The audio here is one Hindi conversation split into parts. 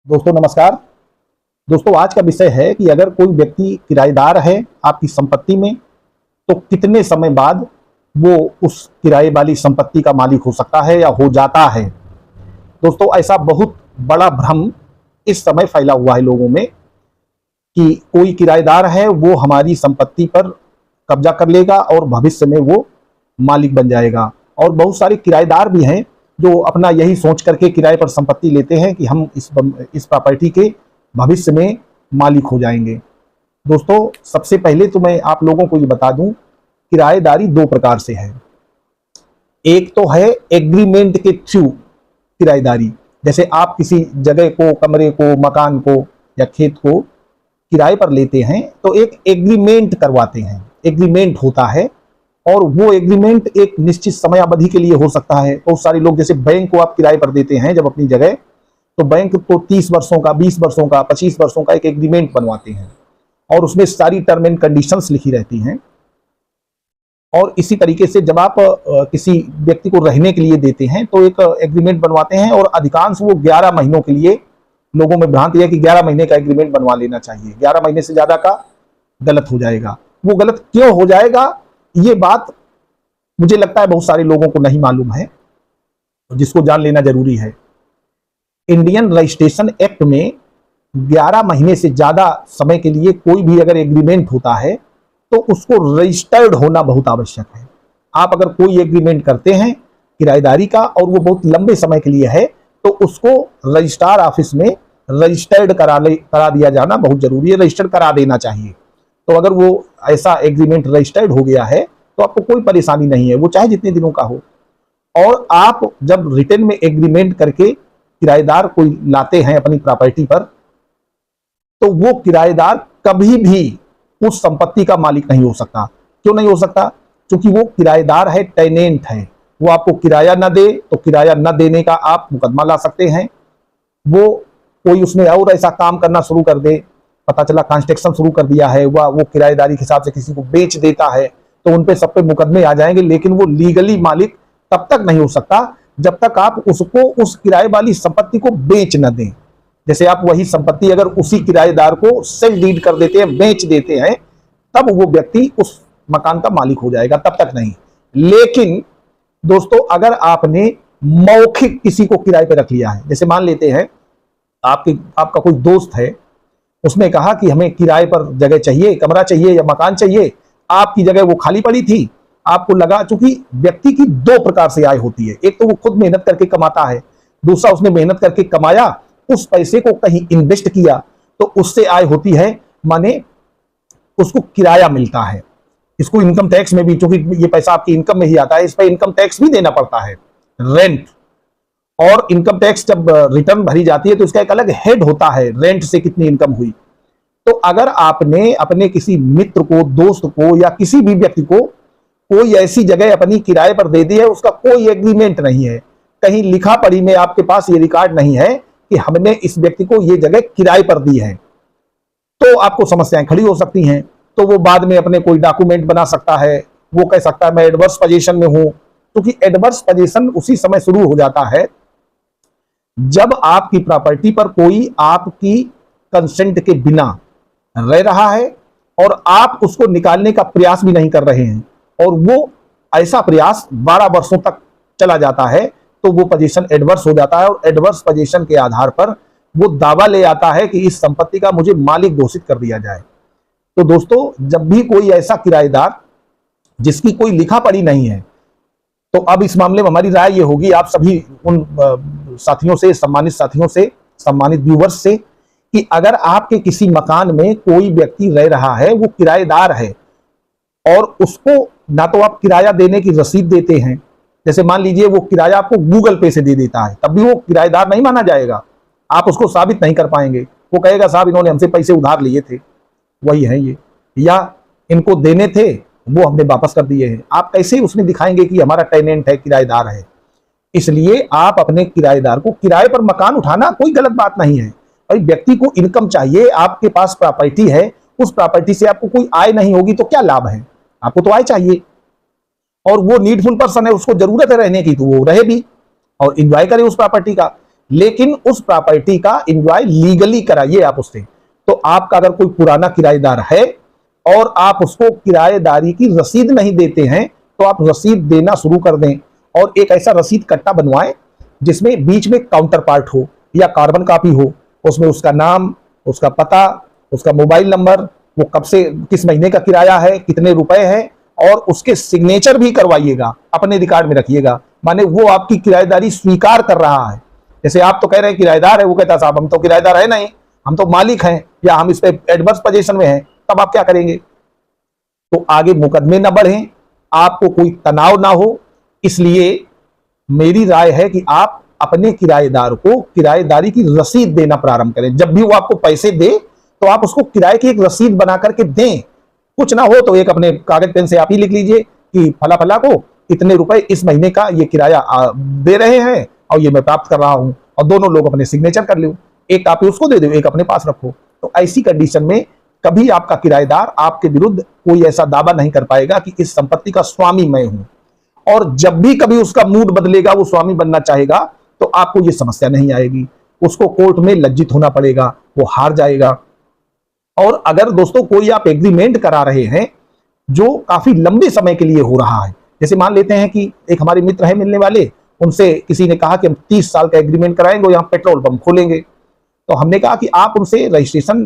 दोस्तों नमस्कार। दोस्तों आज का विषय है कि अगर कोई व्यक्ति किराएदार है आपकी संपत्ति में तो कितने समय बाद वो उस किराए वाली संपत्ति का मालिक हो सकता है या हो जाता है। दोस्तों ऐसा बहुत बड़ा भ्रम इस समय फैला हुआ है लोगों में कि कोई किराएदार है वो हमारी संपत्ति पर कब्जा कर लेगा और भविष्य में वो मालिक बन जाएगा। और बहुत सारे किराएदार भी हैं जो अपना यही सोच करके किराए पर संपत्ति लेते हैं कि हम इस प्रॉपर्टी के भविष्य में मालिक हो जाएंगे। दोस्तों सबसे पहले तो मैं आप लोगों को ये बता दूं, किराएदारी दो प्रकार से है। एक तो है एग्रीमेंट के थ्रू किराएदारी, जैसे आप किसी जगह को, कमरे को, मकान को या खेत को किराए पर लेते हैं तो एक एग्रीमेंट करवाते हैं, एग्रीमेंट होता है और वो एग्रीमेंट एक निश्चित समय अवधि के लिए हो सकता है। बहुत सारे लोग जैसे बैंक को आप किराए पर देते हैं जब अपनी जगह, तो बैंक तो 30 वर्षों का, 20 वर्षों का, 25 वर्षों का एक एग्रीमेंट बनवाते हैं और उसमें सारी टर्म एंड कंडीशंस लिखी रहती हैं। और इसी तरीके से जब आप किसी व्यक्ति को रहने के लिए देते हैं तो एक एग्रीमेंट बनवाते हैं और अधिकांश वो 11 महीनों के लिए, लोगों में भ्रांति है कि 11 महीने का एग्रीमेंट बनवा लेना चाहिए, 11 महीने से ज्यादा का गलत हो जाएगा। वो गलत क्यों हो जाएगा ये बात मुझे लगता है बहुत सारे लोगों को नहीं मालूम है, जिसको जान लेना जरूरी है। इंडियन रजिस्ट्रेशन एक्ट में 11 महीने से ज्यादा समय के लिए कोई भी अगर एग्रीमेंट होता है तो उसको रजिस्टर्ड होना बहुत आवश्यक है। आप अगर कोई एग्रीमेंट करते हैं किराएदारी का और वो बहुत लंबे समय के लिए है तो उसको रजिस्ट्रार ऑफिस में रजिस्टर्ड करा दिया जाना बहुत जरूरी है, रजिस्टर्ड करा देना चाहिए। तो अगर वो ऐसा एग्रीमेंट रजिस्टर्ड हो गया है तो आपको कोई परेशानी नहीं है, वो चाहे जितने दिनों का हो। और आप जब रिटर्न में एग्रीमेंट करके किराएदार कोई लाते हैं अपनी प्रॉपर्टी पर, तो वो किराएदार कभी भी उस संपत्ति का मालिक नहीं हो सकता। क्यों नहीं हो सकता? क्योंकि वो किराएदार है, टेनेंट है। वो आपको किराया न दे तो किराया न देने का आप मुकदमा ला सकते हैं। वो कोई उसमें और ऐसा काम करना शुरू कर दे, पता चला कंस्ट्रक्शन शुरू कर दिया है, वो किराएदारी के हिसाब से किसी को बेच देता है, तो उन पे सब पे मुकदमे आ जाएंगे। लेकिन वो लीगली मालिक तब तक नहीं हो सकता जब तक आप उसको उस किराए वाली संपत्ति को बेच न दें। जैसे आप वही संपत्ति अगर उसी किराएदार को सेल डीड कर देते हैं, बेच देते हैं, तब वो व्यक्ति उस मकान का मालिक हो जाएगा, तब तक नहीं। लेकिन दोस्तों अगर आपने मौखिक किसी को किराए पर रख लिया है, जैसे मान लेते हैं आपका कोई दोस्त है, उसने कहा कि हमें किराए पर जगह चाहिए, कमरा चाहिए या मकान चाहिए, आपकी जगह वो खाली पड़ी थी, आपको लगा, चूंकि व्यक्ति की दो प्रकार से आय होती है, एक तो वो खुद मेहनत करके कमाता है, दूसरा उसने मेहनत करके कमाया, उस पैसे को कहीं इन्वेस्ट किया तो उससे आय होती है, माने उसको किराया मिलता है। इसको इनकम टैक्स में भी, चूंकि ये पैसा आपकी इनकम में ही आता है, इस पर इनकम टैक्स भी देना पड़ता है, रेंट। और इनकम टैक्स जब रिटर्न भरी जाती है तो इसका एक अलग हेड होता है, रेंट से कितनी इनकम हुई। तो अगर आपने अपने किसी मित्र को, दोस्त को या किसी भी व्यक्ति को कोई ऐसी जगह अपनी किराए पर दे दी है, उसका कोई एग्रीमेंट नहीं है, कहीं लिखा पढ़ी में आपके पास ये रिकॉर्ड नहीं है कि हमने इस व्यक्ति को ये जगह किराए पर दी है, तो आपको समस्याएं खड़ी हो सकती हैं। तो वो बाद में अपने कोई डॉक्यूमेंट बना सकता है, वो कह सकता है मैं एडवर्स पोजीशन में हूं, क्योंकि एडवर्स पोजीशन उसी समय शुरू हो जाता है जब आपकी प्रॉपर्टी पर कोई आपकी कंसेंट के बिना रह रहा है और आप उसको निकालने का प्रयास भी नहीं कर रहे हैं, और वो ऐसा प्रयास 12 वर्षों तक चला जाता है, तो वो पोजीशन एडवर्स हो जाता है और एडवर्स पोजीशन के आधार पर वो दावा ले आता है कि इस संपत्ति का मुझे मालिक घोषित कर दिया जाए। तो दोस्तों जब भी कोई ऐसा किराएदार जिसकी कोई लिखा पढ़ी नहीं है, तो अब इस मामले में हमारी राय ये होगी आप सभी उन साथियों से, सम्मानित साथियों से, सम्मानित व्यूवर्स से, कि अगर आपके किसी मकान में कोई व्यक्ति रह रहा है, वो किराएदार है और उसको ना तो आप किराया देने की रसीद देते हैं, जैसे मान लीजिए वो किराया आपको गूगल पे से दे देता है, तब भी वो किराएदार नहीं माना जाएगा, आप उसको साबित नहीं कर पाएंगे। वो कहेगा साहब इन्होंने हमसे पैसे उधार लिए थे, वही है ये, या इनको देने थे वो हमने वापस कर दिए हैं। आप कैसे उसमें दिखाएंगे कि हमारा टेनेंट है, किराएदार है? इसलिए आप अपने किराएदार को, किराए पर मकान उठाना कोई गलत बात नहीं है, भाई व्यक्ति को इनकम चाहिए, आपके पास प्रॉपर्टी है, उस प्रॉपर्टी से आपको कोई आय नहीं होगी तो क्या लाभ है? आपको तो आय चाहिए, और वो नीडफुल पर्सन है, उसको जरूरत है रहने की, तो वो रहे भी और इंजॉय करे उस प्रॉपर्टी का। लेकिन उस प्रॉपर्टी का एंजॉय लीगली कराइए आप उससे। तो आपका अगर कोई पुराना किराएदार है और आप उसको किराएदारी की रसीद नहीं देते हैं, तो आप रसीद देना शुरू कर दें और एक ऐसा रसीद कट्टा बनवाएं जिसमें बीच में काउंटर पार्ट हो या कार्बन कॉपी हो, उसमें उसका नाम, उसका पता, उसका मोबाइल नंबर, वो कब से किस महीने का किराया है, कितने रुपए है, और उसके सिग्नेचर भी करवाइएगा, अपने रिकॉर्ड में रखिएगा। माने वो आपकी किराएदारी स्वीकार कर रहा है। जैसे आप तो कह रहे हैं किराएदार है, वो कहता साहब हम तो किराएदार है नहीं, हम तो मालिक हैं या हम इस पे एडवर्स पोजीशन में हैं, तब आप क्या करेंगे? तो आगे मुकदमे न बढ़े, आपको कोई तनाव ना हो। इसलिए मेरी राय है कि आप अपने किराएदार को किराएदारी की रसीद देना प्रारंभ करें। जब भी वो आपको पैसे दे तो आप उसको किराए की एक रसीद बना करके दें। कुछ ना हो तो एक अपने कागज पेन से आप ही लिख लीजिए कि फला फला को इतने रुपए इस महीने का ये किराया दे रहे हैं और ये मैं प्राप्त कर रहा हूं, और दोनों लोग अपने सिग्नेचर कर लो। एक कॉपी उसको दे दो, एक अपने पास रखो। तो ऐसी कंडीशन में कभी आपका किराएदार आपके विरुद्ध कोई ऐसा दावा नहीं कर पाएगा कि इस संपत्ति का स्वामी मैं हूं। और जब भी कभी उसका मूड बदलेगा, वो स्वामी बनना चाहेगा, तो आपको ये समस्या नहीं आएगी। उसको कोर्ट में लज्जित होना पड़ेगा, वो हार जाएगा। और अगर दोस्तों कोई आप एग्रीमेंट करा रहे हैं जो काफी लंबे समय के लिए हो रहा है, जैसे मान लेते हैं कि एक हमारे मित्र है मिलने वाले, उनसे किसी ने कहा कि हम 30 साल का एग्रीमेंट कराएंगे, यहाँ पेट्रोल पंप खोलेंगे। तो हमने कहा कि आप उनसे रजिस्ट्रेशन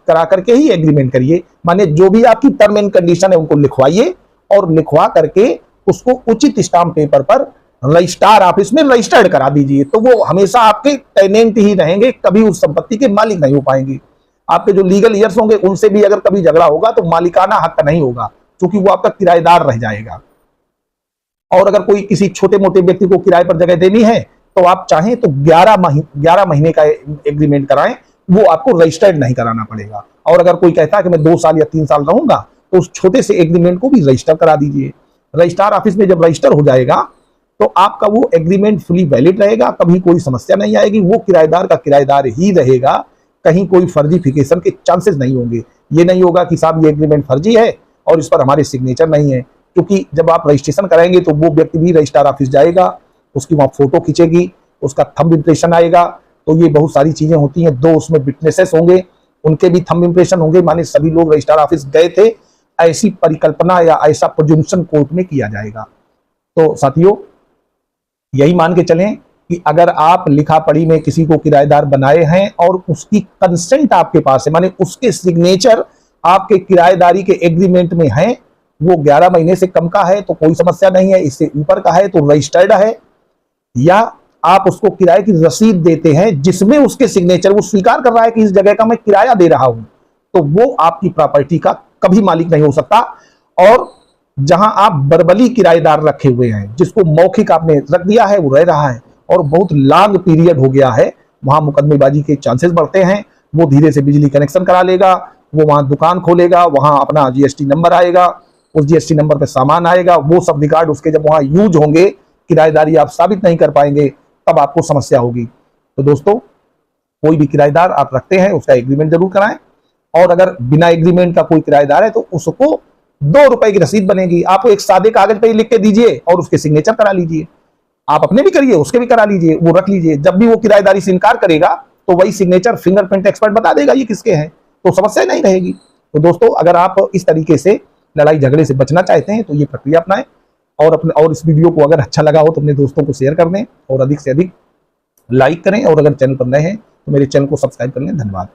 करा करके ही एग्रीमेंट करिए, माने जो भी आपकी टर्म एंड कंडीशन है उनको लिखवाइए और लिखवा करके उसको उचित स्टाम्प पेपर पर रजिस्ट्रार ऑफिस में रजिस्टर्ड करा दीजिए। तो वो हमेशा आपके टेनेंट ही रहेंगे, कभी उस संपत्ति के मालिक नहीं हो पाएंगे। आपके जो लीगल ईयर्स होंगे उनसे भी अगर कभी झगड़ा होगा तो मालिकाना हक नहीं होगा, क्योंकि वो आपका किराएदार रह जाएगा। और अगर कोई किसी छोटे मोटे व्यक्ति को किराए पर जगह देनी है तो आप चाहें तो 11 महीने का एग्रीमेंट कराएं, वो आपको रजिस्टर्ड नहीं कराना पड़ेगा। और अगर कोई कहता है कि मैं 2 साल या 3 साल रहूंगा, तो उस छोटे से एग्रीमेंट को भी रजिस्टर करा दीजिए। रजिस्ट्रार ऑफिस में जब रजिस्टर हो जाएगा तो आपका वो एग्रीमेंट फुली वैलिड रहेगा, कभी कोई समस्या नहीं आएगी, वो किराएदार का किराएदार ही रहेगा, कहीं कोई फर्जीफिकेशन के चांसेस नहीं होंगे। ये नहीं होगा कि साहब ये एग्रीमेंट फर्जी है और इस पर हमारे सिग्नेचर नहीं है, क्योंकि जब आप रजिस्ट्रेशन कराएंगे तो वो व्यक्ति भी रजिस्ट्रार ऑफिस जाएगा, उसकी वहां फोटो खींचेगी, उसका थंब इंप्रेशन आएगा। तो ये बहुत सारी चीजें होती हैं। 2 उसमें विटनेसेस होंगे, उनके भी थंब इंप्रेशन होंगे, माने सभी लोग रजिस्ट्रार ऑफिस गए थे, ऐसी परिकल्पना या ऐसा प्रोजम्पशन कोर्ट में किया जाएगा। तो साथियों, यही मान के चलें कि अगर आप लिखा पढ़ी में किसी को किराएदार बनाए हैं और उसकी कंसेंट आपके पास है, माने उसके सिग्नेचर आपके किराएदारी के एग्रीमेंट में है, वो 11 महीने से कम का है तो कोई समस्या नहीं है, इससे ऊपर का है तो रजिस्टर्ड है, या आप उसको किराए की रसीद देते हैं जिसमें उसके सिग्नेचर, वो स्वीकार कर रहा है कि इस जगह का मैं किराया दे रहा हूं, तो वो आपकी प्रॉपर्टी का कभी मालिक नहीं हो सकता। और जहां आप बर्बली किराएदार रखे हुए हैं, जिसको मौखिक आपने रख दिया है, वो रह रहा है और बहुत लॉन्ग पीरियड हो गया है, वहां मुकदमेबाजी के चांसेस बढ़ते हैं। वो धीरे से बिजली कनेक्शन करा लेगा, वो वहां दुकान खोलेगा, वहां अपना जीएसटी नंबर आएगा, उस जीएसटी नंबर पे सामान आएगा, वो सब रिकॉर्ड उसके जब वहां यूज होंगे, किराएदारी आप साबित नहीं कर पाएंगे, तब आपको समस्या होगी। तो दोस्तों, कोई भी किराएदार आप रखते हैं उसका एग्रीमेंट जरूर कराएं, और अगर बिना एग्रीमेंट का कोई किराएदार है तो उसको 2 रुपए की रसीद बनेगी, आप एक सादे कागज पे लिख के दीजिए और उसके सिग्नेचर करा लीजिए। आप अपने भी करिए, उसके भी करा लीजिए, वो रख लीजिए। जब भी वो किराएदारी से इनकार करेगा तो वही सिग्नेचर फिंगरप्रिंट एक्सपर्ट बता देगा ये किसके हैं, तो समस्या नहीं रहेगी। तो दोस्तों, अगर आप इस तरीके से लड़ाई झगड़े से बचना चाहते हैं तो ये प्रक्रिया अपनाएं, और इस वीडियो को अगर अच्छा लगा हो तो अपने दोस्तों को शेयर कर दें और अधिक से अधिक लाइक करें, और अगर चैनल पर नए हैं तो मेरे चैनल को सब्सक्राइब कर लें। धन्यवाद।